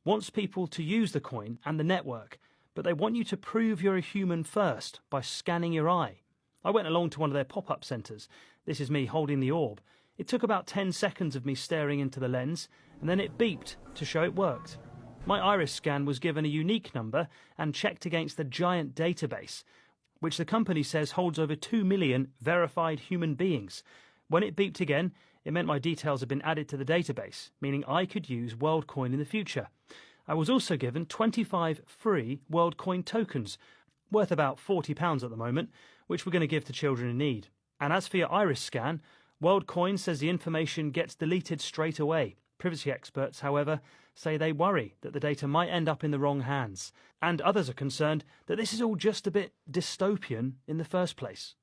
wants people to use the coin and the network, but they want you to prove you're a human first by scanning your eye. I went along to one of their pop-up centres. This is me holding the orb. It took about 10 seconds of me staring into the lens, and then it beeped to show it worked. My iris scan was given a unique number and checked against the giant database, which the company says holds over 2 million verified human beings. When it beeped again, it meant my details had been added to the database, meaning I could use Worldcoin in the future. I was also given 25 free Worldcoin tokens, worth about £40 at the moment, which we're going to give to children in need. And as for your iris scan, Worldcoin says the information gets deleted straight away. Privacy experts, however, say they worry that the data might end up in the wrong hands. And others are concerned that this is all just a bit dystopian in the first place.